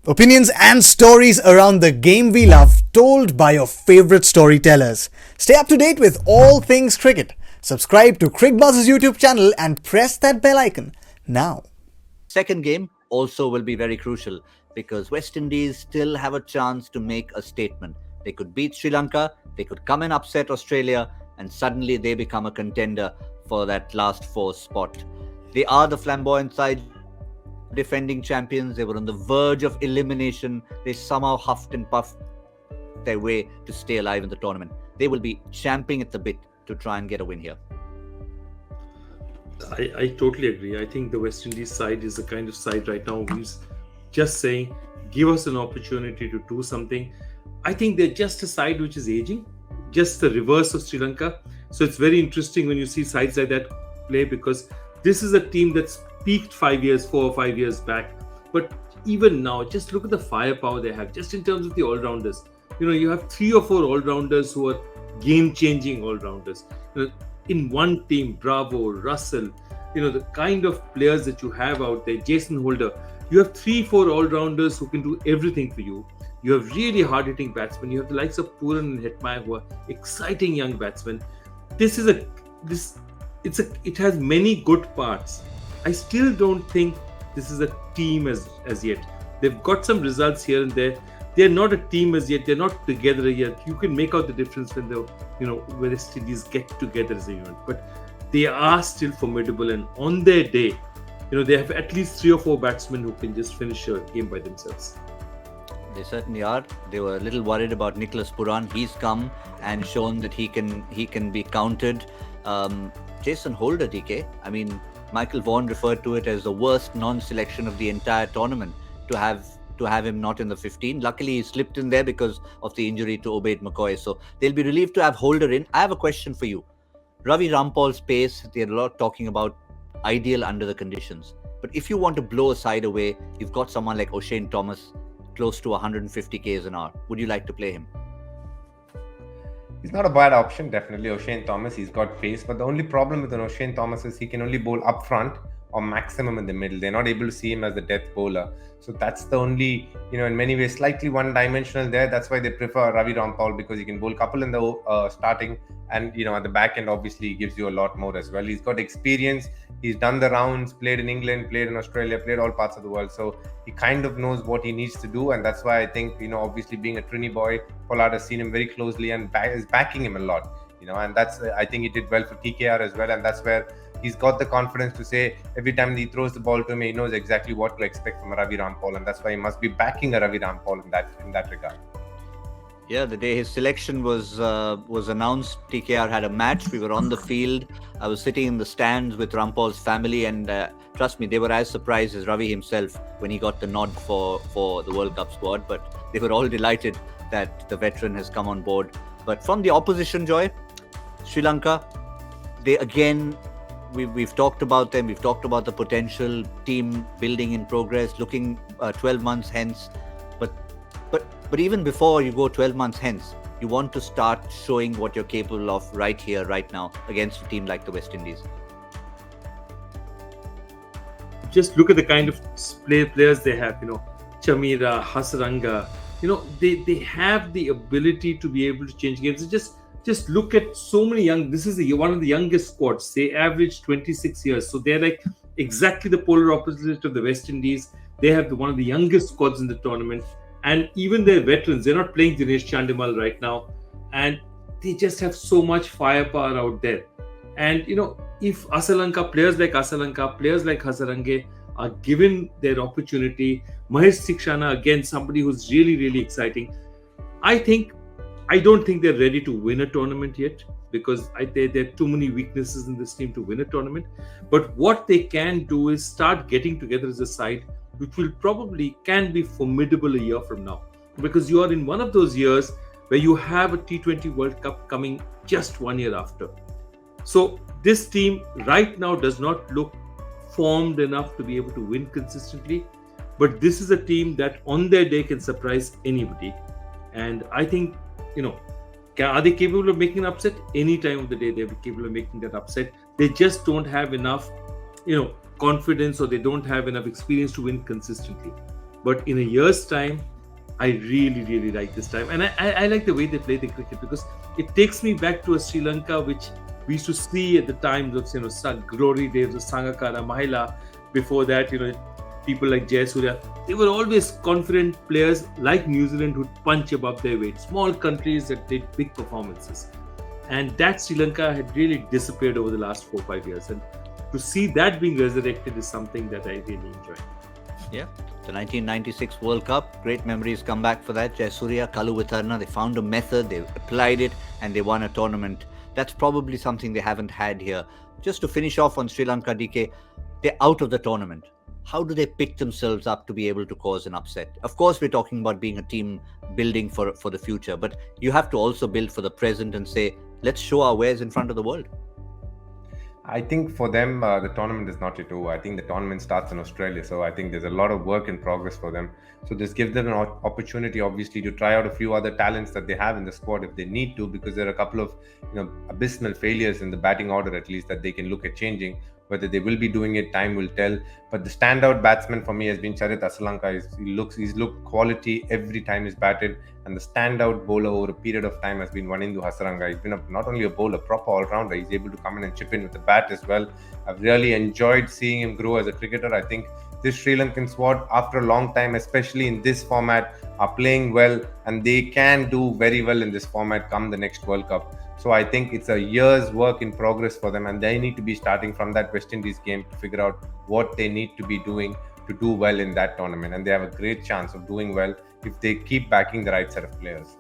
Opinions and stories around the game we love, told by your favorite storytellers. Stay up to date with all things cricket. Subscribe to Cricbuzz's YouTube channel and press that bell icon now. Second game also will be very crucial because West Indies still have a chance to make a statement. They could beat Sri Lanka, they could come and upset Australia, and suddenly they become a contender for that last four spot. They are the flamboyant side, defending champions. They were on the verge of elimination. They somehow huffed and puffed their way to stay alive in the tournament. They will be champing at the bit to try and get a win here. I totally agree. I think the West Indies side is the kind of side right now who's just saying, give us an opportunity to do something. I think they're just a side which is aging, just the reverse of Sri Lanka. So it's very interesting when you see sides like that play, because this is a team that's peaked 4 or 5 years back. But even now, just look at the firepower they have, just in terms of the all-rounders. You have 3 or 4 all-rounders who are game-changing all-rounders. In one team, Bravo, Russell, the kind of players that you have out there, Jason Holder, you have 3-4 all-rounders who can do everything for you. You have really hard-hitting batsmen. You have the likes of Pooran and Hetmyer, who are exciting young batsmen. It has many good parts. I still don't think this is a team as yet. They've got some results here and there. They're not a team as yet. They're not together yet. You can make out the difference when when West Indies get together as a unit. But they are still formidable, and on their day, they have at least 3 or 4 batsmen who can just finish a game by themselves. They certainly are. They were a little worried about Nicholas Pooran. He's come and shown that he can be counted. Jason Holder, DK. I mean, Michael Vaughan referred to it as the worst non-selection of the entire tournament to have him not in the 15. Luckily, he slipped in there because of the injury to Obaid McCoy. So they'll be relieved to have Holder in. I have a question for you. Ravi Rampal's pace, they're a lot talking about ideal under the conditions. But if you want to blow a side away, you've got someone like O'Shane Thomas, close to 150 k's an hour. Would you like to play him? He's not a bad option, definitely. O'Shane Thomas, he's got pace. But the only problem with an O'Shane Thomas is he can only bowl up front or maximum in the middle. They're not able to see him as the death bowler. So that's the only, in many ways, slightly one-dimensional there. That's why they prefer Ravi Rampal, because he can bowl a couple in the starting, and, at the back end, obviously, he gives you a lot more as well. He's got experience. He's done the rounds, played in England, played in Australia, played all parts of the world. So he kind of knows what he needs to do. And that's why I think, obviously being a Trini boy, Pollard has seen him very closely and is backing him a lot. And that's, I think he did well for TKR as well. And that's where he's got the confidence to say every time he throws the ball to him, he knows exactly what to expect from a Ravi Rampal. And that's why he must be backing a Ravi Rampal in that regard. Yeah, the day his selection was announced, TKR had a match. We were on the field. I was sitting in the stands with Rampal's family, and trust me, they were as surprised as Ravi himself when he got the nod for the World Cup squad. But they were all delighted that the veteran has come on board. But from the opposition, Joy, Sri Lanka, we've talked about them. We've talked about the potential team building in progress, looking 12 months hence. But even before you go 12 months hence, you want to start showing what you're capable of right here, right now, against a team like the West Indies. Just look at the kind of players they have, Chamira, Hasaranga, they have the ability to be able to change games. Just look at so many young, this is one of the youngest squads. They average 26 years. So they're like exactly the polar opposite of the West Indies. They have one of the youngest squads in the tournament. And even their veterans, they're not playing Dinesh Chandimal right now. And they just have so much firepower out there. And, if players like Asalanka, players like Hasarange are given their opportunity, Mahesh Sikshana, again, somebody who's really, really exciting. I don't think they're ready to win a tournament yet, because there are too many weaknesses in this team to win a tournament. But what they can do is start getting together as a side, which can be formidable a year from now, because you are in one of those years where you have a T20 World Cup coming just 1 year after. So this team right now does not look formed enough to be able to win consistently, but this is a team that on their day can surprise anybody. And I think, are they capable of making an upset? Any time of the day, they're capable of making that upset. They just don't have enough, confidence, or they don't have enough experience to win consistently. But in a year's time, I really, really like this time. And I like the way they play the cricket, because it takes me back to a Sri Lanka which we used to see at the times of, glory days of Sangakkara, Mahila. Before that, people like Jayasuriya, they were always confident players like New Zealand who'd punch above their weight. Small countries that did big performances. And that Sri Lanka had really disappeared over the last 4-5 years. And to see that being resurrected is something that I really enjoy. Yeah, the 1996 World Cup, great memories come back for that. Jayasuriya, Kalu Vitharna, they found a method, they applied it, and they won a tournament. That's probably something they haven't had here. Just to finish off on Sri Lanka, DK, they're out of the tournament. How do they pick themselves up to be able to cause an upset? Of course, we're talking about being a team building for the future, but you have to also build for the present and say, let's show our wares in front of the world. I think for them, the tournament is not yet over. I think the tournament starts in Australia. So I think there's a lot of work in progress for them. So this gives them an opportunity, obviously, to try out a few other talents that they have in the squad if they need to, because there are a couple of abysmal failures in the batting order, at least, that they can look at changing. Whether they will be doing it, time will tell. But the standout batsman for me has been Charit Asalanka. He's looked quality every time he's batted. And the standout bowler over a period of time has been Wanindu Hasaranga. He's been not only a bowler, proper all-rounder. He's able to come in and chip in with the bat as well. I've really enjoyed seeing him grow as a cricketer. I think this Sri Lankan squad, after a long time, especially in this format, are playing well. And they can do very well in this format come the next World Cup. So I think it's a year's work in progress for them, and they need to be starting from that West Indies game to figure out what they need to be doing to do well in that tournament. And they have a great chance of doing well if they keep backing the right set of players.